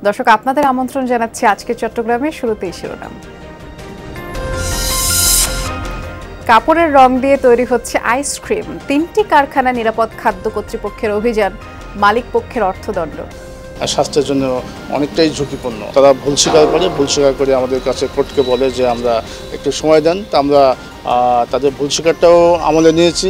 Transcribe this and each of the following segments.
দর্শক, আপনাদের আমন্ত্রণ জানাচ্ছি আজকে চট্টগ্রামের শুরুতেই শিরোনাম। কাপড়ের রং দিয়ে তৈরি হচ্ছে আইসক্রিম। 3টি কারখানা নিরাপদ খাদ্য কর্তৃপক্ষের অভিযান, মালিক পক্ষের অর্থদণ্ড। স্বাস্থ্যের জন্য অনেকটাই ঝুঁকিপূর্ণ। তারা ভুল স্বীকার করে আমাদের কাছে কোর্টকে বলে যে আমরা একটু সময় দেন। তা আমরা তাদের ভুল স্বীকারটাও আমলে নিয়েছি।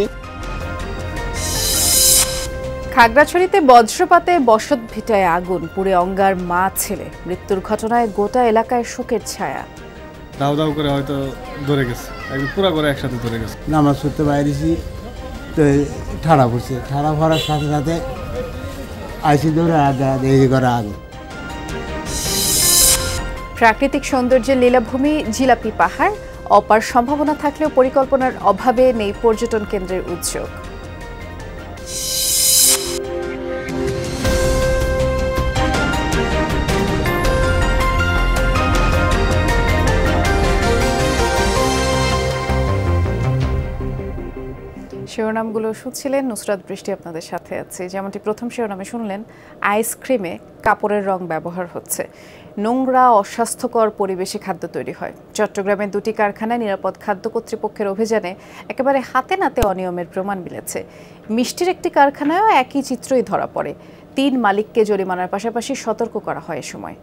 খাগড়াছড়িতে বজ্রপাতে বসতভিটায় আগুন, পুড়ে অঙ্গার মা ছেলে। মৃত্যুর ঘটনায় গোটা এলাকায় শোকের ছায়া। দাউ দাউ করে হয়তো ধরে গেছে, একদম পুরো করে একসাথে ধরে গেছে। নামাজ পড়তে বাইরেছি তো ঠাড়া পড়ছে, ঠাড়া পড়ার সাথে সাথে আইসি দৌড়ে দেখি করে আগুন। প্রাকৃতিক সৌন্দর্যের লীলাভূমি জিলাপি পাহাড়, অপার সম্ভাবনা থাকলেও পরিকল্পনার অভাবে নেই পর্যটন কেন্দ্রের উদ্যোগ। শিরোনামগুলো শুনছিলেন, নুসরাত বৃষ্টি আপনাদের সাথে আছে। যেমনটি প্রথম শিরোনামে শুনলেন, আইসক্রিমে কাপড়ের রং ব্যবহার হচ্ছে। নোংরা অস্বাস্থ্যকর পরিবেশে খাদ্য তৈরি হয়। চট্টগ্রামের 2টি কারখানায় নিরাপদ খাদ্য কর্তৃপক্ষের অভিযানে একেবারে হাতে নাতে অনিয়মের প্রমাণ মিলেছে। মিষ্টির একটি কারখানায়ও একই চিত্রই ধরা পড়ে। 3 মালিককে জরিমানার পাশাপাশি সতর্ক করা হয় এ সময়।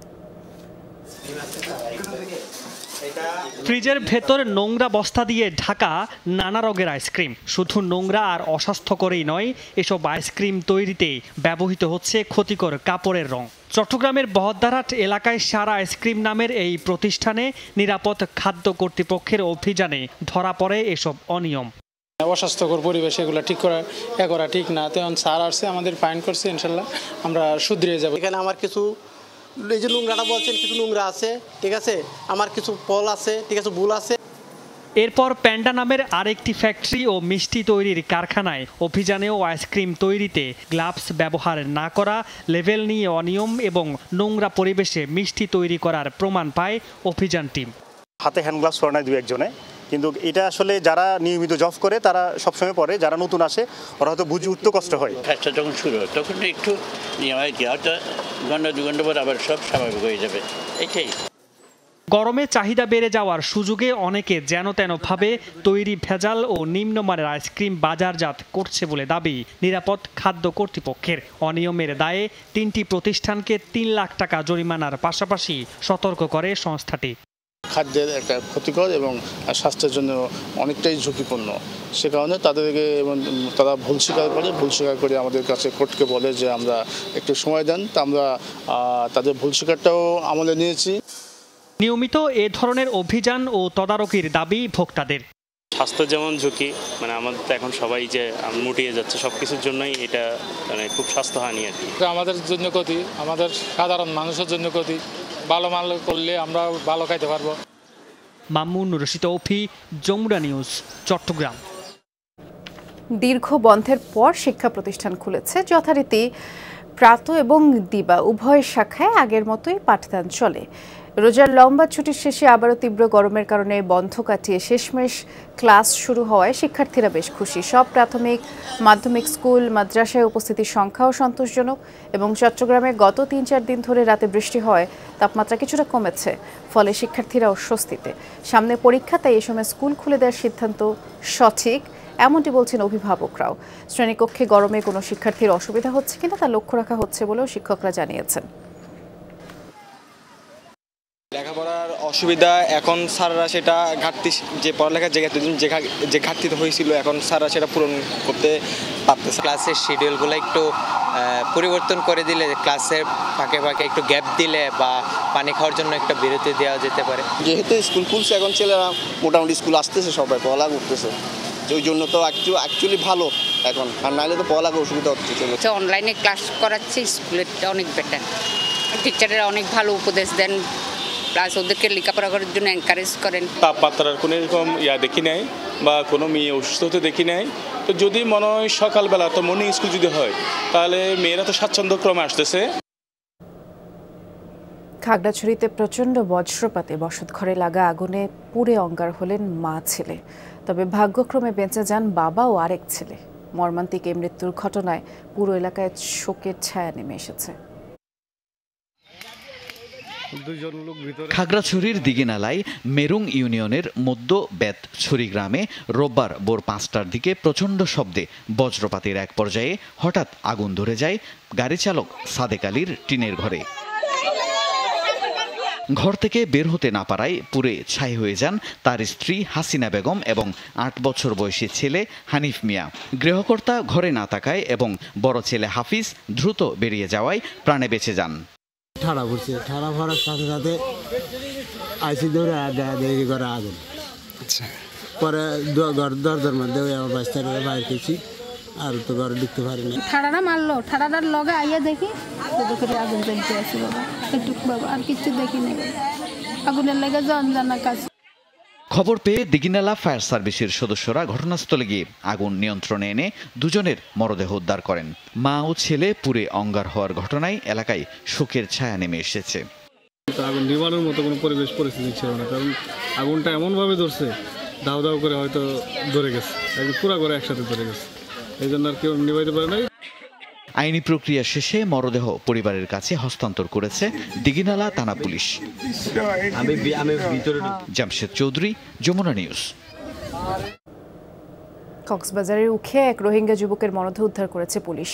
ফ্রিজের ভেতর নোংরা বস্তা দিয়ে ঢাকা নানা রঙের আইসক্রিম। শুধু নোংরা আর অস্বাস্থ্যকরই নয়, এসব আইসক্রিম তৈরিতে ব্যবহৃত হচ্ছে ক্ষতিকর কাপড়ের রং। চট্টগ্রামের বহদ্দারহাট এলাকায় সারা আইসক্রিম নামের এই প্রতিষ্ঠানে নিরাপদ খাদ্য কর্তৃপক্ষের অভিযানে ধরা পড়ে এসব অনিয়ম। অস্বাস্থ্যকর পরিবেশ, এগুলো ঠিক করা ঠিক না। তেমন স্যার আসছে, আমাদের ফাইন করছে, ইনশাল্লাহ আমরা শুধরে যাব। এখানে আমার কিছু এই যে নোংরাটা বলছেন, কিছু নোংরা আছে, ঠিক আছে, আমার কিছু ফল আছে, ঠিক আছে, ভুল আছে। এরপর প্যান্ডা নামের আরেকটি ফ্যাক্টরি ও মিষ্টি তৈরির কারখানায় অভিযানেও আইসক্রিম তৈরিতে গ্লাভস ব্যবহার না করা, লেভেল নিয়ে অনিয়ম এবং নোংরা পরিবেশে মিষ্টি তৈরি করার প্রমাণ পায় অভিযান টিম। হাতে হ্যান্ড গ্লাভস পরে না 2-1 কিন্তু এটা আসলে যারা নিয়মিত জব করে তারা সবসময় পরে, যারা নতুন আসে ওরা হয়তো বুঝে উঠতে কষ্ট হয়। কাজটা যখন শুরু হয় তখন একটু নিয়ম আর কি, হয়তো ঘন্টা 2 ঘন্টা পর আবার সব স্বাভাবিক হয়ে যাবে, এটাই। গরমে চাহিদা বেড়ে যাওয়ার সুযোগে অনেকে যেন তেনভাবে তৈরি ভেজাল ও নিম্নমানের আইসক্রিম বাজারজাত করছে বলে দাবি নিরাপদ খাদ্য কর্তৃপক্ষের। অনিয়মের দায়ে 3টি প্রতিষ্ঠানকে 3 লাখ টাকা জরিমানার পাশাপাশি সতর্ক করে সংস্থাটি। খাদ্যের একটা ক্ষতিকর এবং স্বাস্থ্যের জন্য অনেকটাই ঝুঁকিপূর্ণ। সে কারণে তাদেরকে তারা ভুল স্বীকার করে আমাদের কাছে কোর্টকে বলে যে আমরা একটু সময় দেন। তা আমরা তাদের ভুল স্বীকারটাও আমলে নিয়েছি। নিয়মিত এ ধরনের অভিযান ও তদারকির দাবি ভোক্তাদের। স্বাস্থ্য যেমন ঝুঁকি, আমাদের তো এখন সবাই যে মুটিয়ে যাচ্ছে, সব কিছুর জন্যই এটা খুব স্বাস্থ্যহানি আর কি। আমাদের জন্য ক্ষতি, আমাদের সাধারণ মানুষের জন্য ক্ষতি। ভালো মাল করলে আমরা ভালো খাইতে পারবো। মামুন রশিদ তৌফি, যমুনা নিউজ, চট্টগ্রাম। দীর্ঘ বন্ধের পর শিক্ষা প্রতিষ্ঠান খুলেছে। যথারীতি প্রাত এবং দিবা উভয় শাখায় আগের মতোই পাঠদান চলে। রোজার লম্বা ছুটির শেষে আবারও তীব্র গরমের কারণে বন্ধ কাটিয়ে শেষমেশ ক্লাস শুরু হওয়ায় শিক্ষার্থীরা বেশ খুশি। সব প্রাথমিক, মাধ্যমিক স্কুল, মাদ্রাসায় উপস্থিতির সংখ্যাও সন্তোষজনক এবং চট্টগ্রামে গত 3-4 দিন ধরে রাতে বৃষ্টি হয় তাপমাত্রা কিছুটা কমেছে, ফলে শিক্ষার্থীরাও স্বস্তিতে। সামনে পরীক্ষা, তাই এ সময় স্কুল খুলে দেওয়ার সিদ্ধান্ত সঠিক, এমনটি বলছেন অভিভাবকরাও। শ্রেণীকক্ষে গরমে কোনো শিক্ষার্থীর অসুবিধা হচ্ছে কিনা তা লক্ষ্য রাখা হচ্ছে বলেও শিক্ষকরা জানিয়েছেন। লেখাপড়ার অসুবিধা এখন স্যাররা সেটা ঘাটতি, যে পড়ালেখার যে ঘাটতি হয়েছিল এখন স্যাররা সেটা পূরণ করতে পারতেছে। ক্লাসের শিডিউলগুলো একটু পরিবর্তন করে দিলে, ক্লাসের ফাঁকে ফাঁকে একটু গ্যাপ দিলে বা পানি খাওয়ার জন্য একটা বিরতি দেওয়া যেতে পারে। যেহেতু স্কুল খুলছে, এখন ছেলেরা মোটামুটি স্কুল আসতেছে, সবাই পড়ালেখা করতেছে, ওই জন্য তো অ্যাকচুয়ালি ভালো এখন। আর নাহলে তো পড়ালেখা অসুবিধা হচ্ছে। অনলাইনে ক্লাস করাচ্ছে, স্কুলেরটা অনেক বেটার। টিচাররা অনেক ভালো উপদেশ দেন, প্লাস ওদেরকে লেখাপড়া করার জন্য এনকারেজ করেন। তাপমাত্রার কোনো এরকম দেখি নাই বা কোনো মেয়ে অসুস্থ হতে দেখি নাই। তো যদি মনে হয় সকালবেলা তো মর্নিং স্কুল যদি হয় তাহলে মেয়েরা তো স্বাচ্ছন্দ্যক্রমে আসতেছে। খাগড়াছড়িতে প্রচণ্ড বজ্রপাতে বসতঘরে লাগা আগুনে পুড়ে অঙ্গার হলেন মা ছেলে। তবে ভাগ্যক্রমে বেঁচে যান বাবা ও আরেক ছেলে। মর্মান্তিক এই মৃত্যুর ঘটনায় পুরো এলাকায় শোকের ছায়া নেমে এসেছে। দুইজন লোক ভিতরে। খাগড়াছড়ির দিঘিনালায় মেরুং ইউনিয়নের মধ্য বেতছড়ি গ্রামে রোববার ভোর 5টার দিকে প্রচণ্ড শব্দে বজ্রপাতের এক পর্যায়ে হঠাৎ আগুন ধরে যায় গাড়ি চালক সাদেক আলীর টিনের ঘরে। ঘর থেকে বের হতে না পারায় পুড়ে ছাই হয়ে যান তার স্ত্রী হাসিনা বেগম এবং 8 বছর বয়সী ছেলে হানিফ মিয়া। গৃহকর্তা ঘরে না থাকায় এবং বড় ছেলে হাফিজ দ্রুত বেরিয়ে যাওয়ায় প্রাণে বেঁচে যান। ঠাড়া পড়ছে, ঠাড়া পড়ার সাথে সাথে আইসি দৌড়ে দেখি ঘরে আগুন। পরে দরজার মধ্যে আমার বাচ্চারা বাইর করছি, আর তো ঘরে ঢুকতে পারিনি। ঠাড়াটা মারলো, ঠাড়াটার লগে আইয়া দেখি আগুন জ্বলতে আসি বাবা, একটু বাবা আর কিছু দেখি নেই, আগুনের লেগে জানা কাজ। খবর পেয়ে দিঘিনালা ফায়ার সার্ভিসের সদস্যরা ঘটনাস্থলে গিয়ে আগুন নিয়ন্ত্রণে এনে দুজনের মরদেহ উদ্ধার করেন। মা ও ছেলে পুড়ে অঙ্গার হওয়ার ঘটনায় এলাকায় শোকের ছায়া নেমে এসেছে। আগুন নিবানোর মতো কোনো পরিস্থিতি ছিল না, কারণ আগুনটা এমনভাবে ধরছে দাও দাও করে হয়তো ধরে গেছে, পুরো করে একসাথে ধরে গেছে, এই জন্য আর কেউ নিবাইতে পারে নাই। আইনি প্রক্রিয়া শেষে মরদেহ পরিবারের কাছে হস্তান্তর করেছে দিঘিনালা থানা পুলিশ। জামশেদ চৌধুরী, যমুনা নিউজ। কক্সবাজারের উখিয়ায় এক রোহিঙ্গা যুবকের মরদেহ উদ্ধার করেছে পুলিশ।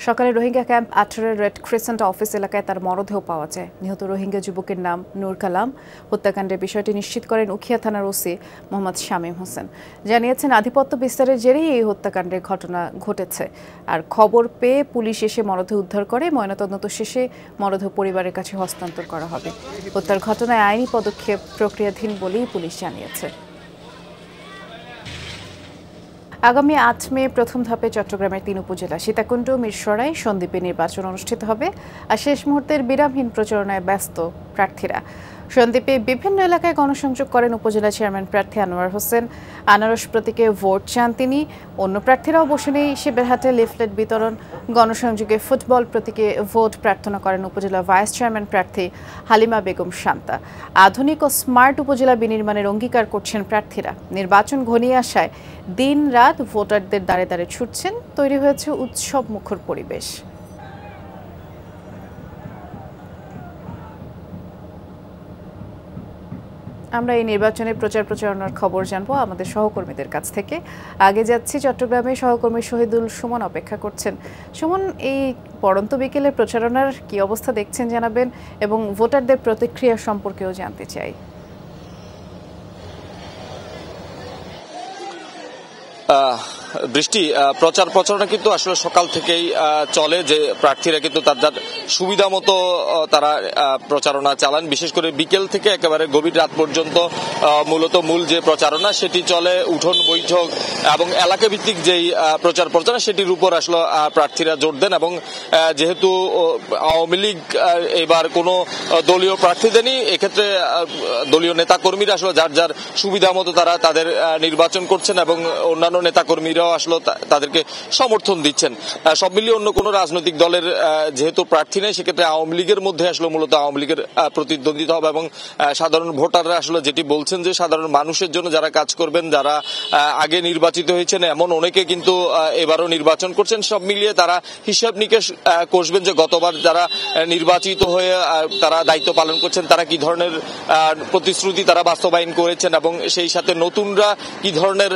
সকালে Rohingya camp 18 red crescent office এলাকায় তার মরদেহ পাওয়া যায়। নিহত রোহিঙ্গা যুবকের নাম নূর কালাম। হত্যাকাণ্ডের বিষয়টি নিশ্চিত করেন উখিয়া থানার ওসি মোহাম্মদ শামীম হোসেন। জানিয়েছেন আধিপত্য বিস্তারের জেরেই এই হত্যাকাণ্ডের ঘটনা ঘটেছে। আর খবর পেয়ে পুলিশ এসে মরদেহ উদ্ধার করে ময়নাতদন্ত শেষে মরদেহ পরিবারের কাছে হস্তান্তর করা হবে। হত্যার ঘটনায় আইনি পদক্ষেপ প্রক্রিয়াধীন বলেই পুলিশ জানিয়েছে। আগামী 8 মে প্রথম ধাপে চট্টগ্রামের 3 উপজেলা সীতাকুণ্ড, মিরসরাই, সন্দ্বীপে নির্বাচন অনুষ্ঠিত হবে। আর শেষ মুহূর্তের বিরামহীন প্রচারণায় ব্যস্ত প্রার্থীরা। সন্দ্বীপে বিভিন্ন এলাকায় গণসংযোগ করেন উপজেলা চেয়ারম্যান প্রার্থী আনোয়ার হোসেন। আনারস প্রতীকে ভোট চান তিনি। অন্য প্রার্থীরাও বসে নেই শিবেরহাটে লিফলেট বিতরণ। গণসংযোগে ফুটবল প্রতীকে ভোট প্রার্থনা করেন উপজেলা ভাইস চেয়ারম্যান প্রার্থী হালিমা বেগম শান্তা। আধুনিক ও স্মার্ট উপজেলা বিনির্মাণের অঙ্গীকার করছেন প্রার্থীরা। নির্বাচন ঘনিয়ে আসায় দিন রাত ভোটারদের দাঁড়ে দাঁড়ে ছুটছেন। তৈরি হয়েছে উৎসব মুখর পরিবেশ। আমরা এই নির্বাচনের প্রচার প্রচারণার খবর জানবো আমাদের সহকর্মীদের কাছ থেকে। আগে যাচ্ছি চট্টগ্রামে, সহকর্মী শহীদুল সুমন অপেক্ষা করছেন। সুমন, এই পড়ন্ত বিকেলে প্রচারণার কি অবস্থা দেখছেন জানাবেন, এবং ভোটারদের প্রতিক্রিয়া সম্পর্কেও জানতে চাই। বৃষ্টি, প্রচার প্রচারণা কিন্তু আসলে সকাল থেকেই চলে, যে প্রার্থীরা কিন্তু তাদের সুবিধা মতো তারা প্রচারণা চালান। বিশেষ করে বিকেল থেকে একেবারে গভীর রাত পর্যন্ত মূলত মূল যে প্রচারণা সেটি চলে। উঠোন বৈঠক এবং এলাকা ভিত্তিক যেই প্রচার প্রচারণা সেটির উপর আসলে প্রার্থীরা জোর দেন। এবং যেহেতু আওয়ামী লীগ এবার কোনো দলীয় প্রার্থী দেয়নি, এক্ষেত্রে দলীয় নেতাকর্মীরা আসলে যার যার সুবিধা মতো তারা তাদের নির্বাচন করছেন এবং অন্যান্য নেতাকর্মীরা আসলে তাদেরকে সমর্থন দিচ্ছেন। সব মিলিয়ে অন্য কোনো রাজনৈতিক দলের যেহেতু প্রার্থী নেই, সেক্ষেত্রে আওয়ামী লীগের মধ্যে আসলে মূলত আওয়ামী লীগের প্রতিদ্বন্দ্বিতা হবে। এবং সাধারণ ভোটাররা আসলে যেটি বলছেন যে সাধারণ মানুষের জন্য যারা কাজ করবেন, যারা আগে নির্বাচিত হয়েছেন এমন অনেকে কিন্তু এবারও নির্বাচন করছেন। সব মিলিয়ে তারা হিসাব নিকেশ করবেন যে গতবার যারা নির্বাচিত হয়ে তারা দায়িত্ব পালন করছেন তারা কি ধরনের প্রতিশ্রুতি তারা বাস্তবায়ন করেছেন, এবং সেই সাথে নতুনরা কি ধরনের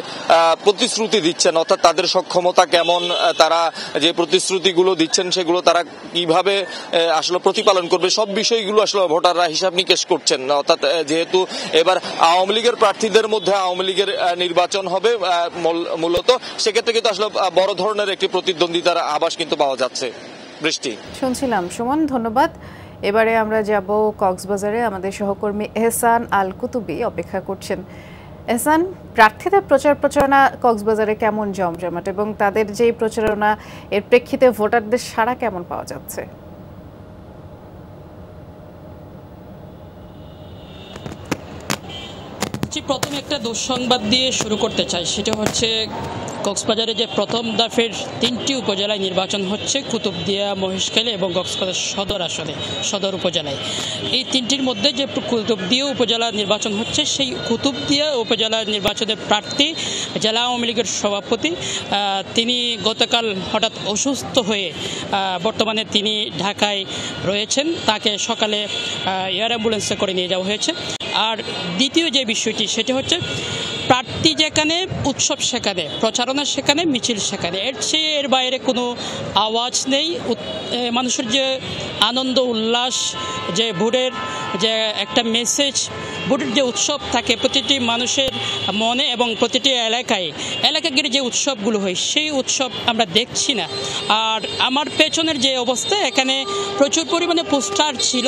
প্রতিশ্রুতি দিচ্ছেন, অর্থাৎ তাদের সক্ষমতা কেমন, তারা যে প্রতিশ্রুতিগুলো দিচ্ছেন সেগুলো তারা কিভাবে আসলে প্রতিপালন করবে, সব বিষয়গুলো আসলে ভোটাররা হিসাব নিকেশ করছেন। অর্থাৎ যেহেতু এবার আওয়ামী লীগের প্রার্থীদের মধ্যে আওয়ামী লীগের নির্বাচন হবে মূলত, সেক্ষেত্রে কিন্তু আসলে বড় ধরনের একটি প্রতিদ্বন্দ্বিতার আভাস কিন্তু পাওয়া যাচ্ছে। বৃষ্টি, শুনছিলাম সুমন, ধন্যবাদ। এবারে আমরা যাব কক্সবাজারে, আমাদের সহকর্মী এহসান আল কুতুবি অপেক্ষা করছেন। এহসান, প্রার্থীদের প্রচার প্রচারণা কক্সবাজারে কেমন জমজমাট, এবং তাদের যেই প্রচারণা এর প্রেক্ষিতে ভোটারদের সাড়া কেমন পাওয়া যাচ্ছে? প্রথমে একটা দুঃসংবাদ দিয়ে শুরু করতে চাই, সেটা হচ্ছে কক্সবাজারে যে প্রথম দফের 3টি উপজেলায় নির্বাচন হচ্ছে কুতুবদিয়া, মহেশখালী এবং কক্সবাজার সদর আসনে, সদর উপজেলায়। এই 3টির মধ্যে যে কুতুবদিয়া উপজেলা নির্বাচন হচ্ছে, সেই কুতুবদিয়া উপজেলা নির্বাচনের প্রার্থী জেলা আওয়ামী লীগের সভাপতি, তিনি গতকাল হঠাৎ অসুস্থ হয়ে বর্তমানে তিনি ঢাকায় রয়েছেন। তাকে সকালে এয়ার অ্যাম্বুলেন্সে করে নিয়ে যাওয়া হয়েছে। আর দ্বিতীয় যে বিষয়টি সেটি হচ্ছে প্রার্থী যেখানে, উৎসব সেখানে, প্রচারণা সেখানে, মিছিল সেখানে, এর বাইরে কোনো আওয়াজ নেই। মানুষের যে আনন্দ উল্লাস, যে ভোটের যে একটা মেসেজ, ভোটের যে উৎসব থাকে প্রতিটি মানুষের মনে এবং প্রতিটি এলাকায় ঘিরে যে উৎসবগুলো হয়, সেই উৎসব আমরা দেখছি না। আর আমার পেছনের যে অবস্থা, এখানে প্রচুর পরিমাণে পোস্টার ছিল,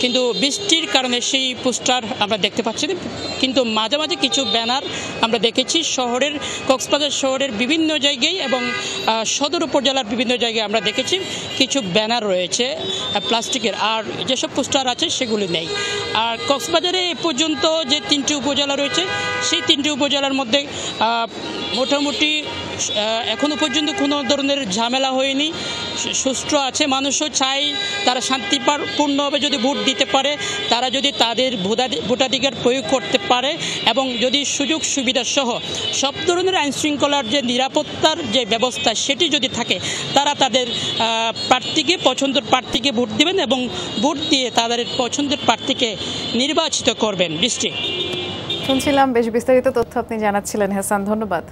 কিন্তু বৃষ্টির কারণে সেই পোস্টার আমরা দেখতে পাচ্ছি না। কিন্তু মাঝে মাঝে কিছু ব্যানার আমরা দেখেছি শহরের, কক্সবাজার শহরের বিভিন্ন জায়গায় এবং সদর উপজেলার বিভিন্ন জায়গায় আমরা দেখেছি কিছু ব্যানার রয়েছে প্লাস্টিকের, আর যেসব পোস্টার আছে সেগুলি নেই। আর কক্সবাজারে এ পর্যন্ত যে 3টি উপজেলা রয়েছে, সেই 3টি উপজেলার মধ্যে মোটামুটি এখনো পর্যন্ত কোনো ধরনের ঝামেলা হয়নি, সুষ্ঠু আছে। মানুষও চাই তারা শান্তিপূর্ণভাবে যদি ভোট দিতে পারে, তারা যদি তাদের ভোটাধিকার প্রয়োগ করতে পারে এবং যদি সুযোগ সুবিধা সহ সব ধরনের আইনশৃঙ্খলার যে নিরাপত্তার যে ব্যবস্থা সেটি যদি থাকে, তারা তাদের পছন্দের প্রার্থীকে ভোট দেবেন এবং ভোট দিয়ে তাদের পছন্দের প্রার্থীকে নির্বাচিত করবেন। বৃষ্টি, শুনছিলাম বেশ বিস্তারিত তথ্য আপনি জানাচ্ছিলেন হাসান, ধন্যবাদ।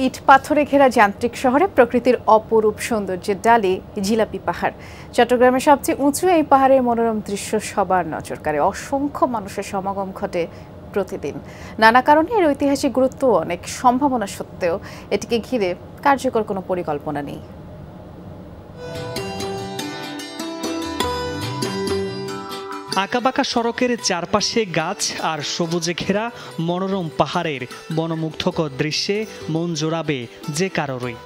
ইট পাথরে ঘেরা যান্ত্রিক শহরে প্রকৃতির অপরূপ সৌন্দর্যের ডালি জিলাপি পাহাড়। চট্টগ্রামের সবচেয়ে উঁচু এই পাহাড়ের মনোরম দৃশ্য সবার নজর কাড়ে। অসংখ্য মানুষের সমাগম ঘটে প্রতিদিন। নানা কারণে এর ঐতিহাসিক গুরুত্ব অনেক সম্ভাবনা সত্ত্বেও এটিকে ঘিরে কার্যকর কোনো পরিকল্পনা নেই। আঁকাবাঁকা সড়কের চারপাশে গাছ আর সবুজে ঘেরা মনোরম পাহাড়ের মনোমুগ্ধকর দৃশ্যে মন জোড়াবে যে কারোরই।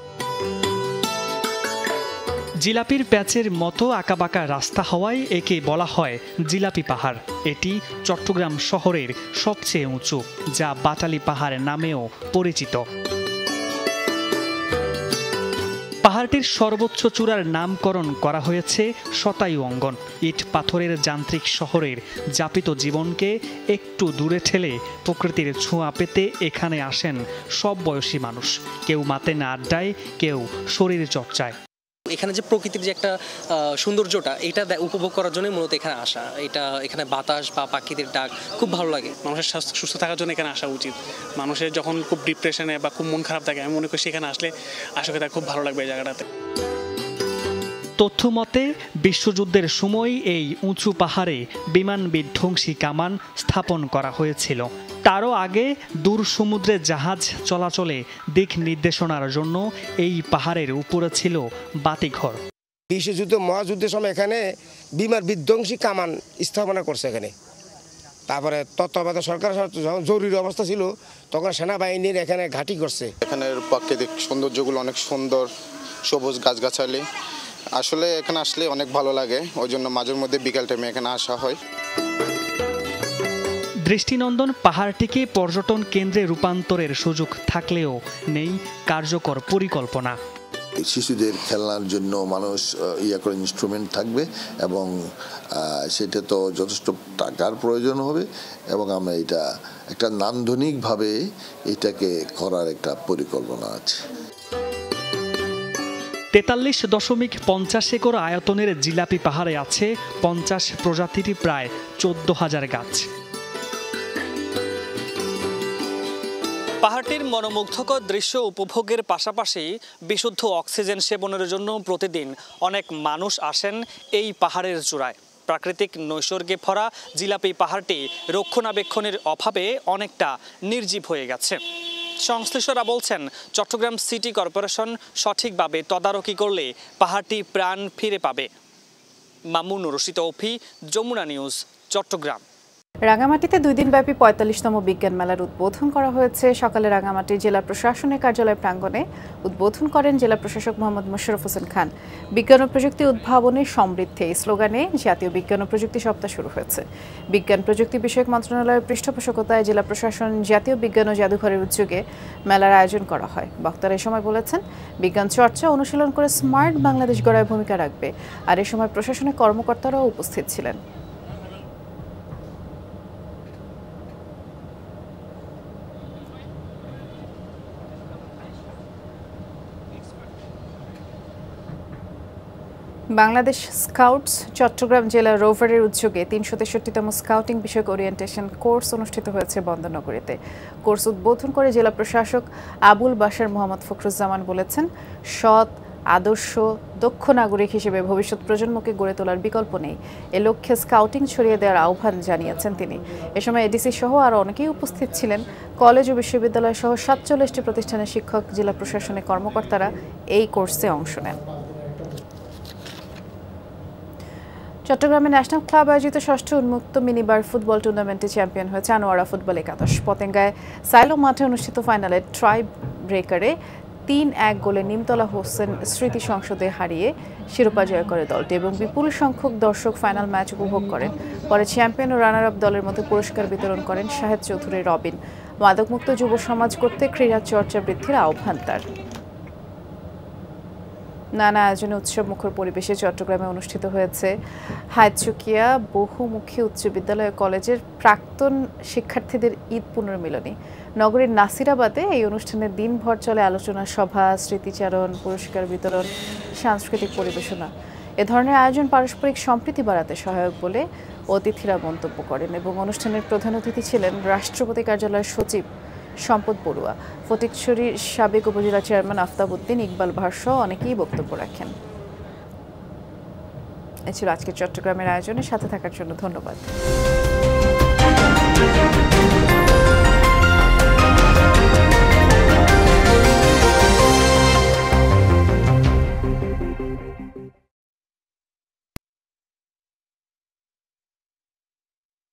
জিলাপির প্যাচের মতো আঁকাবাঁকা রাস্তা হওয়ায় একে বলা হয় জিলাপি পাহাড়। এটি চট্টগ্রাম শহরের সবচেয়ে উঁচু, যা বাটালি পাহাড় নামেও পরিচিত। পাহাড়টির সর্বোচ্চ চূড়ার নামকরণ করা হয়েছে শতায়ু অঙ্গন। ইট পাথরের যান্ত্রিক শহরের যাপিত জীবনকে একটু দূরে ঠেলে প্রকৃতির ছোঁয়া পেতে এখানে আসেন সব বয়সী মানুষ। কেউ মাতেন আড্ডায়, কেউ শরীর চর্চায়। এখানে যে প্রকৃতির যে একটা সৌন্দর্যটা, এটা উপভোগ করার জন্যই মূলত এখানে আসা। এখানে বাতাস বা পাখিদের ডাক খুব ভালো লাগে। মানুষের স্বাস্থ্য সুস্থ থাকার জন্য এখানে আসা উচিত। মানুষের যখন খুব ডিপ্রেশনে বা খুব মন খারাপ থাকে, আমি মনে করি সেখানে আসলে আসলে তার খুব ভালো লাগবে এই জায়গাটাতে। তথ্য মতে বিশ্বযুদ্ধের সময় এই উঁচু পাহাড়ে বিমান বিধ্বংসী কামান স্থাপন করা হয়েছিল। তারও আগে দূর সমুদ্রে জাহাজ চলাচলে দিক নির্দেশনার জন্য এই পাহাড়ের উপরে ছিল বাতিঘর। বিশ্বযুদ্ধ মহাযুদ্ধের সময় এখানে বিমান বিধ্বংসী কামান স্থাপনা করছে এখানে। তারপরে তত্ত্বাবধায়ক সরকার যখন জরুরি অবস্থা ছিল, তখন সেনাবাহিনীর এখানে ঘাঁটি করছে। এখানের প্রাকৃতিক সৌন্দর্যগুলো অনেক সুন্দর, সবুজ গাছগাছালি। আসলে এখানে আসলে অনেক ভালো লাগে, ওই জন্য মাঝে মধ্যে বিকাল টাইমে এখানে আসা হয়। দৃষ্টিনন্দন পাহাড়টিকে পর্যটন কেন্দ্রে রূপান্তরের সুযোগ থাকলেও নেই কার্যকর পরিকল্পনা। শিশুদের খেলনার জন্য মানুষ করে ইনস্ট্রুমেন্ট থাকবে এবং সেটা তো যথেষ্ট টাকার প্রয়োজন হবে এবং আমরা এটা একটা নান্দনিকভাবে এটাকে করার একটা পরিকল্পনা আছে। 43.50 একর আয়তনের জিলাপি পাহাড়ে আছে 50 প্রজাতির প্রায় 14,000 গাছ। পাহাড়টির মনোমুগ্ধকর দৃশ্য উপভোগের পাশাপাশি বিশুদ্ধ অক্সিজেন সেবনের জন্য প্রতিদিন অনেক মানুষ আসেন এই পাহাড়ের চূড়ায়। প্রাকৃতিক নৈসর্গে ভরা জিলাপি পাহাড়টি রক্ষণাবেক্ষণের অভাবে অনেকটা নির্জীব হয়ে গেছে। সংশ্লিষ্টরা বলছেন, চট্টগ্রাম সিটি কর্পোরেশন সঠিকভাবে তদারকি করলে পাহাড়টি প্রাণ ফিরে পাবে। মামুন রশিদ অফি, যমুনা নিউজ, চট্টগ্রাম। রাঙামাটিতে 2 দিনব্যাপী 45তম বিজ্ঞান মেলার উদ্বোধন করা হয়েছে। সকালে রাঙামাটি জেলা প্রশাসনের কার্যালয় প্রাঙ্গণে উদ্বোধন করেন জেলা প্রশাসক মোহাম্মদ মোশাররফ হোসেন খান। বিজ্ঞান ও প্রযুক্তি উদ্ভাবনে সমৃদ্ধি এই স্লোগানে জাতীয় বিজ্ঞান ও প্রযুক্তি সপ্তাহ শুরু হয়েছে। বিজ্ঞান প্রযুক্তি বিষয়ক মন্ত্রণালয়ের পৃষ্ঠপোষকতায় জেলা প্রশাসন জাতীয় বিজ্ঞান ও জাদুঘরের উদ্যোগে মেলার আয়োজন করা হয়। বক্তারা এ সময় বলেছেন, বিজ্ঞান চর্চা অনুশীলন করে স্মার্ট বাংলাদেশ গড়ায় ভূমিকা রাখবে। আর এ সময় প্রশাসনের কর্মকর্তারাও উপস্থিত ছিলেন। বাংলাদেশ স্কাউটস চট্টগ্রাম জেলা রোভারের উদ্যোগে 363তম স্কাউটিং বিষয়ক ওরিয়েন্টেশন কোর্স অনুষ্ঠিত হয়েছে বন্দরনগরীতে। কোর্স উদ্বোধন করে জেলা প্রশাসক আবুল বাশার মোহাম্মদ ফখরুজ্জামান বলেছেন, সৎ আদর্শ দক্ষ নাগরিক হিসেবে ভবিষ্যৎ প্রজন্মকে গড়ে তোলার বিকল্প নেই। এ লক্ষ্যে স্কাউটিং ছড়িয়ে দেওয়ার আহ্বান জানিয়েছেন তিনি। এ সময় এডিসি সহ আরও অনেকেই উপস্থিত ছিলেন। কলেজ ও বিশ্ববিদ্যালয় সহ 47টি প্রতিষ্ঠানের শিক্ষক, জেলা প্রশাসনের কর্মকর্তারা এই কোর্সে অংশ নেন। চট্টগ্রামে ন্যাশনাল ক্লাব আয়োজিত 6ষ্ঠ উন্মুক্ত মিনিবার ফুটবল টুর্নামেন্টে চ্যাম্পিয়ন হয়েছে আনোয়ারা ফুটবল একাদশ। পতেঙ্গায় সাইলো মাঠে অনুষ্ঠিত ফাইনালে ট্রাই ব্রেকারে 3-1 গোলে নিমতলা হোসেন স্মৃতি সংসদে হারিয়ে শিরোপা জয় করে দলটি এবং বিপুল সংখ্যক দর্শক ফাইনাল ম্যাচ উপভোগ করেন। পরে চ্যাম্পিয়ন ও রানার আপ দলের মধ্যে পুরস্কার বিতরণ করেন শাহেদ চৌধুরী রবিন। মাদকমুক্ত যুব সমাজ করতে ক্রীড়া চর্চা বৃদ্ধির আহ্বান তার। নানা আয়োজনে উৎসব মুখর পরিবেশে চট্টগ্রামে অনুষ্ঠিত হয়েছে হাইচুকিয়া বহুমুখী উচ্চ বিদ্যালয় কলেজের প্রাক্তন শিক্ষার্থীদের ঈদ পুনর্মিলনী। নগরীর নাসিরাবাদে এই অনুষ্ঠানের দিনভর চলে আলোচনা সভা, স্মৃতিচারণ, পুরস্কার বিতরণ, সাংস্কৃতিক পরিবেশনা। এ ধরনের আয়োজন পারস্পরিক সম্প্রীতি বাড়াতে সহায়ক বলে অতিথিরা মন্তব্য করেন এবং অনুষ্ঠানের প্রধান অতিথি ছিলেন রাষ্ট্রপতি কার্যালয়ের সচিব সম্পদ বড়ুয়া, ফটিকছড়ির সাবেক উপজেলা চেয়ারম্যান আফতাব উদ্দিন, ইকবাল ভার্স অনেকেই বক্তব্য রাখেন। এ ছিল আজকের চট্টগ্রামের আয়োজনে। সাথে থাকার জন্য ধন্যবাদ।